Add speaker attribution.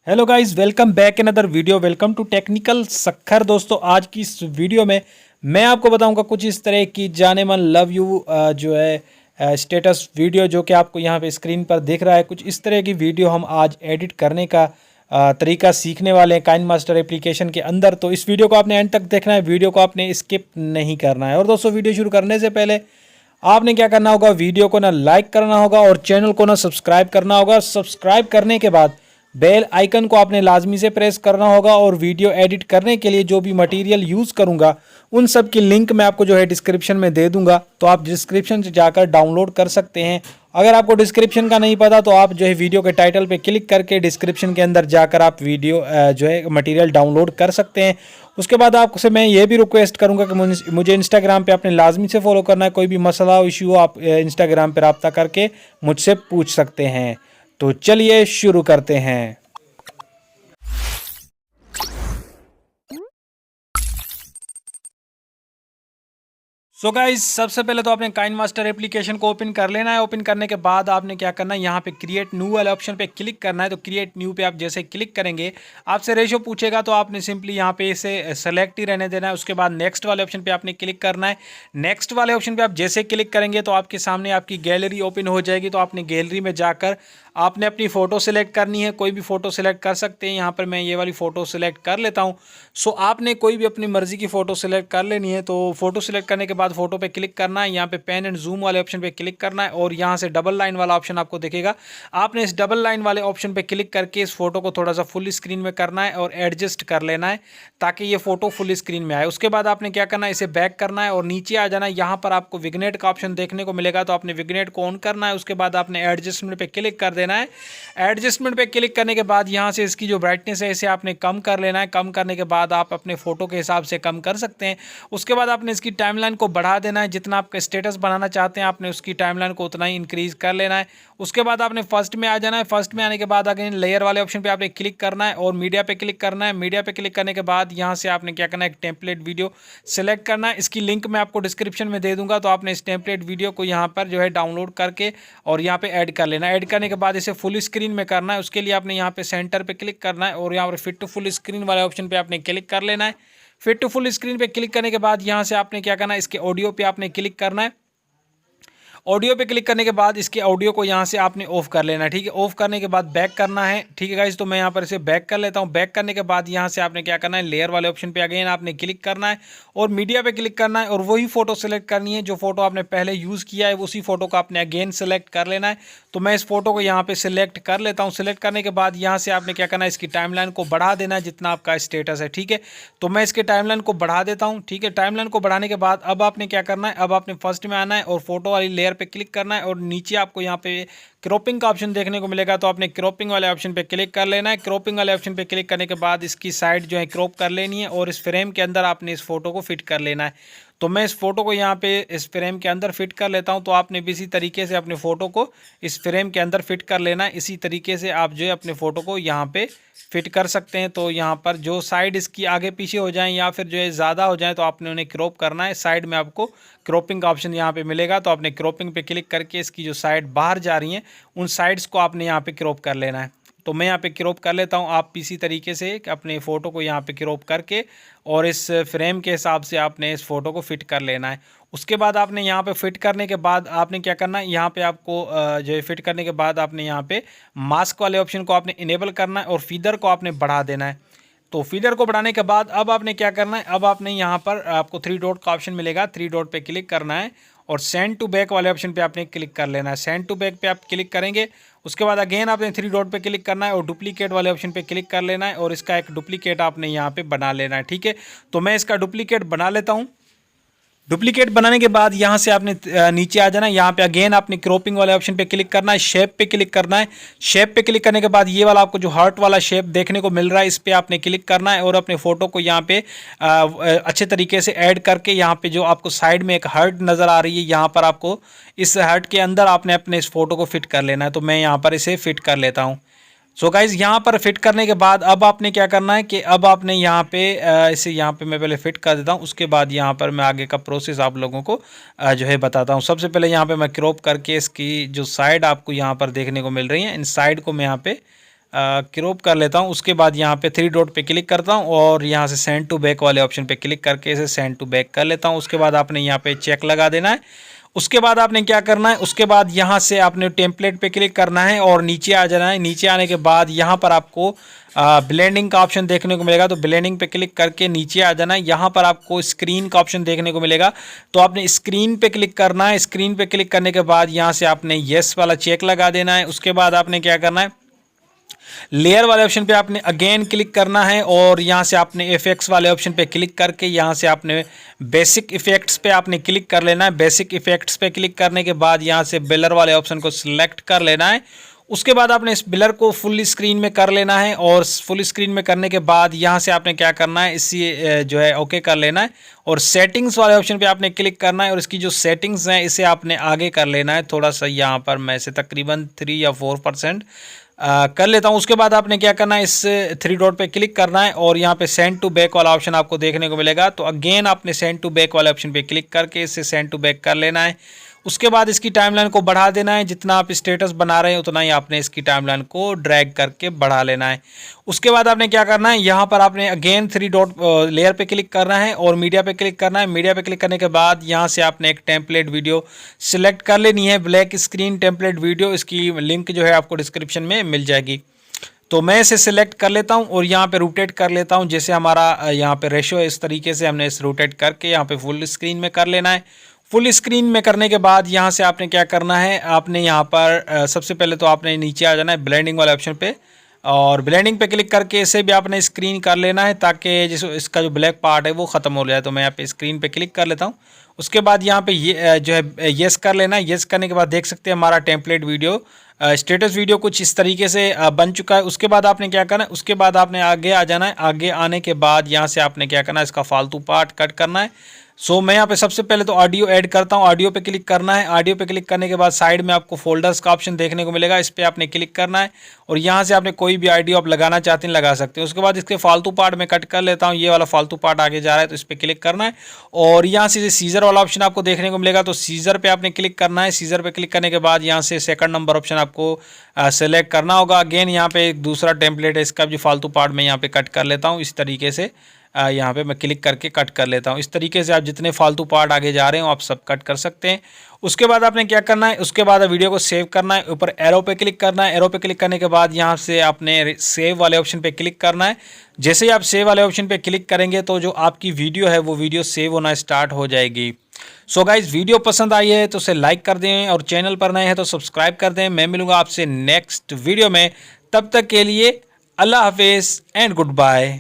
Speaker 1: Hello guys, welcome back in other video. Welcome to technical Sakhar. दोस्तों, आज की इस वीडियो में मैं आपको बताऊंगा कुछ इस तरह की जाने मन लव यू जो है स्टेटस वीडियो, जो कि आपको यहाँ पे स्क्रीन पर दिख रहा है। कुछ इस तरह की वीडियो हम आज एडिट करने का तरीका सीखने वाले हैं काइनमास्टर एप्लीकेशन के अंदर। तो इस वीडियो को आपने एंड तक देखना है, वीडियो को आपने स्किप नहीं करना है। और दोस्तों, वीडियो शुरू करने से पहले आपने क्या करना होगा, वीडियो को ना लाइक करना होगा और चैनल को ना सब्सक्राइब करना होगा। सब्सक्राइब करने के बाद बेल आइकन को आपने लाजमी से प्रेस करना होगा। और वीडियो एडिट करने के लिए जो भी मटेरियल यूज़ करूंगा उन सब की लिंक मैं आपको जो है डिस्क्रिप्शन में दे दूंगा, तो आप डिस्क्रिप्शन से जाकर डाउनलोड कर सकते हैं। अगर आपको डिस्क्रिप्शन का नहीं पता तो आप जो है वीडियो के टाइटल पे क्लिक करके डिस्क्रिप्शन के अंदर जाकर आप वीडियो जो है मटेरियल डाउनलोड कर सकते हैं। उसके बाद आपसे मैं ये भी रिक्वेस्ट करूंगा कि मुझे इंस्टाग्राम पे आपने लाजमी से फॉलो करना है। कोई भी मसला इशू हो आप इंस्टाग्राम पे रब्ता करके मुझसे पूछ सकते हैं। तो चलिए शुरू करते हैं। सो गाइज, सबसे पहले तो आपने काइनमास्टर एप्लीकेशन को ओपन कर लेना है। ओपन करने के बाद आपने क्या करना है, यहाँ पे क्रिएट न्यू वाले ऑप्शन पे क्लिक करना है। तो क्रिएट न्यू पे आप जैसे क्लिक करेंगे आपसे रेशो पूछेगा, तो आपने सिंपली यहाँ पे इसे सेलेक्ट ही रहने देना है। उसके बाद नेक्स्ट वाले ऑप्शन पे आपने क्लिक करना है। नेक्स्ट वाले ऑप्शन पे आप जैसे क्लिक करेंगे तो आपके सामने आपकी गैलरी ओपन हो जाएगी। तो आपने गैलरी में जाकर आपने अपनी फ़ोटो सेलेक्ट करनी है। कोई भी फ़ोटो सेलेक्ट कर सकते हैं। यहाँ पर मैं ये वाली फ़ोटो सेलेक्ट कर लेता हूँ। सो आपने कोई भी अपनी मर्ज़ी की फ़ोटो सेलेक्ट कर लेनी है। तो फ़ोटो सेलेक्ट करने के बाद फ़ोटो पे क्लिक करना है। यहाँ पे पेन एंड जूम वाले ऑप्शन पे क्लिक करना है और यहाँ से डबल लाइन वाला ऑप्शन आपको दिखेगा। आपने इस डबल लाइन वाले ऑप्शन पे क्लिक करके इस फोटो को थोड़ा सा फुल स्क्रीन में करना है और एडजस्ट कर लेना है ताकि ये फ़ोटो फुल स्क्रीन में आए। उसके बाद आपने क्या करना है, इसे बैक करना है और नीचे आ जाना है। यहाँ पर आपको विग्नेट का ऑप्शन देखने को मिलेगा, तो आपने विग्नेट को ऑन करना है। उसके बाद आपने एडजस्टमेंट पे क्लिक कर देना है। एडजस्टमेंट पे क्लिक करने के बाद यहाँ से इसकी जो ब्राइटनेस है इसे आपने कम कर लेना है। कम करने के बाद आप अपने फ़ोटो के हिसाब से कम कर सकते हैं। उसके बाद आपने इसकी टाइमलाइन को बढ़ा देना है। जितना आपका स्टेटस बनाना चाहते हैं आपने उसकी टाइमलाइन को उतना ही इंक्रीज़ कर लेना है। उसके बाद आपने फर्स्ट में आ जाना है। फर्स्ट में आने के बाद अगेन लेयर वाले ऑप्शन पे आपने क्लिक करना है और मीडिया पे क्लिक करना है। मीडिया पे क्लिक करने के बाद यहाँ से आपने क्या करना है, एक टेम्पलेट वीडियो सेलेक्ट करना है। इसकी लिंक मैं आपको डिस्क्रिप्शन में दे दूंगा। तो आपने इस टेम्पलेट वीडियो को यहाँ पर जो है डाउनलोड करके और यहाँ पे ऐड कर लेना है। ऐड करने के बाद इसे फुल स्क्रीन में करना है। उसके लिए आपने यहाँ पे सेंटर पे क्लिक करना है और यहाँ पर फिट टू फुल स्क्रीन वाले ऑप्शन पे आपने क्लिक कर लेना है। फिट टू फुल स्क्रीन पे क्लिक करने के बाद यहाँ से आपने क्या करना है, इसके ऑडियो पे आपने क्लिक करना है। ऑडियो पे क्लिक करने के बाद इसके ऑडियो को यहाँ से आपने ऑफ कर लेना है। ठीक है, ऑफ करने के बाद बैक करना है। ठीक है गाइस, तो मैं यहाँ पर इसे बैक कर लेता हूँ। बैक करने के बाद यहाँ से आपने क्या करना है, लेयर वाले ऑप्शन पे अगेन आपने क्लिक करना है और मीडिया पे क्लिक करना है और वही फोटो सेलेक्ट करनी है जो फोटो आपने पहले यूज़ किया है, उसी फोटो को आपने अगेन सेलेक्ट कर लेना है। तो मैं इस फोटो को यहाँ पे सिलेक्ट कर लेता हूँ। सिलेक्ट करने के बाद यहाँ से आपने क्या करना है, इसकी टाइमलाइन को बढ़ा देना है जितना आपका स्टेटस है। ठीक है, तो मैं इसके टाइमलाइन को बढ़ा देता हूँ। ठीक है, टाइमलाइन को बढ़ाने के बाद अब आपने क्या करना है, अब आपने फर्स्ट में आना है और फोटो वाली लेयर पे क्लिक करना है और नीचे आपको यहाँ पे क्रॉपिंग का ऑप्शन देखने को मिलेगा। तो आपने क्रॉपिंग वाले ऑप्शन पे क्लिक कर लेना है। क्रॉपिंग वाले ऑप्शन पे क्लिक करने के बाद इसकी साइड जो है क्रॉप कर लेनी है और इस फ्रेम के अंदर आपने इस फोटो को फिट कर लेना है। तो मैं इस फोटो को यहाँ पे इस फ्रेम के अंदर फिट कर लेता हूँ। तो आपने भी इसी तरीके से अपने फ़ोटो को इस फ्रेम के अंदर फिट कर लेना है। इसी तरीके से आप जो है अपने फ़ोटो को यहाँ पे फिट कर सकते हैं। तो यहाँ पर जो साइड इसकी आगे पीछे हो जाएं या फिर जो है ज़्यादा हो जाए तो आपने उन्हें क्रॉप करना है। साइड में आपको क्रॉपिंग का ऑप्शन यहाँ पे मिलेगा। तो आपने क्रॉपिंग पे क्लिक करके इसकी जो साइड बाहर जा रही हैं उन साइड्स को आपने यहाँ पे क्रॉप कर लेना है। तो मैं यहाँ पे क्रॉप कर लेता हूँ। आप इसी तरीके से अपने फ़ोटो को यहाँ पे क्रॉप करके और इस फ्रेम के हिसाब से आपने इस फ़ोटो को फिट कर लेना है। उसके बाद आपने यहाँ पे फिट करने के बाद आपने क्या करना है, यहाँ पे आपको जो है फिट करने के बाद आपने यहाँ पे मास्क वाले ऑप्शन को आपने इनेबल करना है और फीदर को आपने बढ़ा देना है। तो फीदर को बढ़ाने के बाद अब आपने क्या करना है, अब आपने यहाँ पर आपको 3 डॉट का ऑप्शन मिलेगा। 3 डॉट पे क्लिक करना है और सेंड टू बैक वाले ऑप्शन पे आपने क्लिक कर लेना है। सेंड टू बैक पे आप क्लिक करेंगे। उसके बाद अगेन आपने 3 डॉट पे क्लिक करना है और डुप्लीकेट वाले ऑप्शन पे क्लिक कर लेना है और इसका एक डुप्लीकेट आपने यहाँ पे बना लेना है। ठीक है, तो मैं इसका डुप्लीकेट बना लेता हूँ। डुप्लीकेट बनाने के बाद यहाँ से आपने नीचे आ जाना है। यहाँ पे अगेन आपने क्रॉपिंग वाले ऑप्शन पे क्लिक करना है, शेप पे क्लिक करना है। शेप पे क्लिक करने के बाद ये वाला आपको जो हार्ट वाला शेप देखने को मिल रहा है इस पे आपने क्लिक करना है और अपने फ़ोटो को यहाँ पे अच्छे तरीके से ऐड करके यहाँ पे जो आपको साइड में एक हार्ट नज़र आ रही है यहाँ पर आपको इस हार्ट के अंदर आपने अपने इस फ़ोटो को फिट कर लेना है। तो मैं यहाँ पर इसे फिट कर लेता हूँ। सो गाइज, यहाँ पर फिट करने के बाद अब आपने क्या करना है कि अब आपने यहाँ पे इसे यहाँ पे मैं पहले फिट कर देता हूँ। उसके बाद यहाँ पर मैं आगे का प्रोसेस आप लोगों को जो है बताता हूँ। सबसे पहले यहाँ पे मैं क्रॉप करके इसकी जो साइड आपको यहाँ पर देखने को मिल रही है इन साइड को मैं यहाँ पे क्रॉप कर लेता हूँ। उसके बाद यहाँ पे 3 डॉट पे क्लिक करता हूँ और यहाँ से सेंड टू बैक वाले ऑप्शन पे क्लिक करके इसे सेंड टू बैक कर लेता हूँ। उसके बाद आपने यहाँ पे चेक लगा देना है। उसके बाद आपने क्या करना है, उसके बाद यहाँ से आपने टेम्पलेट पे क्लिक करना है और नीचे आ जाना है। नीचे आने के बाद यहाँ पर आपको ब्लेंडिंग का ऑप्शन देखने को मिलेगा, तो ब्लेंडिंग पे क्लिक करके नीचे आ जाना है। यहाँ पर आपको स्क्रीन का ऑप्शन देखने को मिलेगा, तो आपने स्क्रीन पे क्लिक करना है। स्क्रीन पे क्लिक करने के बाद यहाँ से आपने येस वाला चेक लगा देना है। उसके बाद आपने क्या करना है, लेयर वाले ऑप्शन पे आपने अगेन क्लिक करना है और यहाँ से आपने इफेक्ट्स वाले ऑप्शन पे क्लिक करके यहाँ से आपने बेसिक इफेक्ट्स पे आपने क्लिक कर लेना है। बेसिक इफेक्ट्स पे क्लिक करने के बाद यहाँ से ब्लर वाले ऑप्शन को सिलेक्ट कर लेना है। उसके बाद आपने इस ब्लर को फुल स्क्रीन में कर लेना है और फुल स्क्रीन में करने के बाद यहाँ से आपने क्या करना है, इसी जो है ओके कर लेना है और सेटिंग्स वाले ऑप्शन पे आपने क्लिक करना है और इसकी जो सेटिंग्स हैं इसे आपने आगे कर लेना है थोड़ा सा। यहाँ पर मैं इसे तकरीबन 3 या 4% कर लेता हूं। उसके बाद आपने क्या करना है, इस 3 डॉट पे क्लिक करना है और यहाँ पे सेंड टू बैक वाला ऑप्शन आपको देखने को मिलेगा। तो अगेन आपने सेंड टू बैक वाले ऑप्शन पे क्लिक करके इसे सेंड टू बैक कर लेना है। उसके बाद इसकी टाइमलाइन को बढ़ा देना है। जितना आप स्टेटस बना रहे हैं उतना ही आपने इसकी टाइमलाइन को ड्रैग करके बढ़ा लेना है। उसके बाद आपने क्या करना है, यहाँ पर आपने अगेन 3 डॉट लेयर पे क्लिक करना है और मीडिया पे क्लिक करना है। मीडिया पे क्लिक करने के बाद यहाँ से आपने एक टेम्पलेट वीडियो सिलेक्ट कर लेनी है, ब्लैक स्क्रीन टेम्पलेट वीडियो। इसकी लिंक जो है आपको डिस्क्रिप्शन में मिल जाएगी। तो मैं इसे सिलेक्ट कर लेता हूं और यहाँ पे रोटेट कर लेता हूं। जैसे हमारा यहाँ पे रेशो है, इस तरीके से हमने इस रोटेट करके यहाँ पे फुल स्क्रीन में कर लेना है। फुल स्क्रीन में करने के बाद यहाँ से आपने क्या करना है, आपने यहाँ पर सबसे पहले तो आपने नीचे आ जाना है ब्लेंडिंग वाले ऑप्शन पे और ब्लेंडिंग पे क्लिक करके इसे भी आपने स्क्रीन कर लेना है ताकि जिस इसका जो ब्लैक पार्ट है वो ख़त्म हो जाए। तो मैं यहाँ पे स्क्रीन पे क्लिक कर लेता हूँ। उसके बाद यहाँ पे ये जो है येस कर लेना है। येस करने के बाद देख सकते हैं हमारा टेम्पलेट वीडियो स्टेटस वीडियो कुछ इस तरीके से बन चुका है। उसके बाद आपने क्या करना है, उसके बाद आपने आगे आ जाना है। आगे आने के बाद यहाँ से आपने क्या करना है, इसका फालतू पार्ट कट करना है। सो मैं यहाँ पे सबसे पहले तो ऑडियो ऐड करता हूँ। ऑडियो पे क्लिक करना है। ऑडियो पे क्लिक करने के बाद साइड में आपको फोल्डर्स का ऑप्शन देखने को मिलेगा, इस पर आपने क्लिक करना है और यहाँ से आपने कोई भी ऑडियो आप लगाना चाहते हैं लगा सकते हैं। उसके बाद इसके फालतू पार्ट में कट कर लेता हूँ। ये वाला फालतू पार्ट आगे जा रहा है तो इस पर क्लिक करना है और यहाँ से सीजर वाला ऑप्शन आपको देखने को मिलेगा, तो सीजर पे आपने क्लिक करना है। सीजर पे क्लिक करने के बाद यहाँ से सेकंड नंबर ऑप्शन आपको सेलेक्ट करना होगा। अगेन यहाँ पे एक दूसरा टेम्पलेट है, इसका भी फालतू पार्ट मैं यहाँ पे कट कर लेता हूँ। इस तरीके से यहाँ पे मैं क्लिक करके कट कर लेता हूँ। इस तरीके से आप जितने फालतू पार्ट आगे जा रहे हो आप सब कट कर सकते हैं। उसके बाद आपने क्या करना है, उसके बाद वीडियो को सेव करना है। ऊपर एरो पे क्लिक करना है। एरो पे क्लिक करने के बाद यहाँ से आपने सेव वाले ऑप्शन पे क्लिक करना है। जैसे ही आप सेव वाले ऑप्शन पे क्लिक करेंगे तो जो आपकी वीडियो है वो वीडियो सेव होना स्टार्ट हो जाएगी। सो गाइज, वीडियो पसंद आई है तो उसे लाइक कर दें और चैनल पर नए हैं तो सब्सक्राइब कर दें। मैं मिलूंगा आपसे नेक्स्ट वीडियो में, तब तक के लिए अल्लाह हाफिज़ एंड गुड बाय।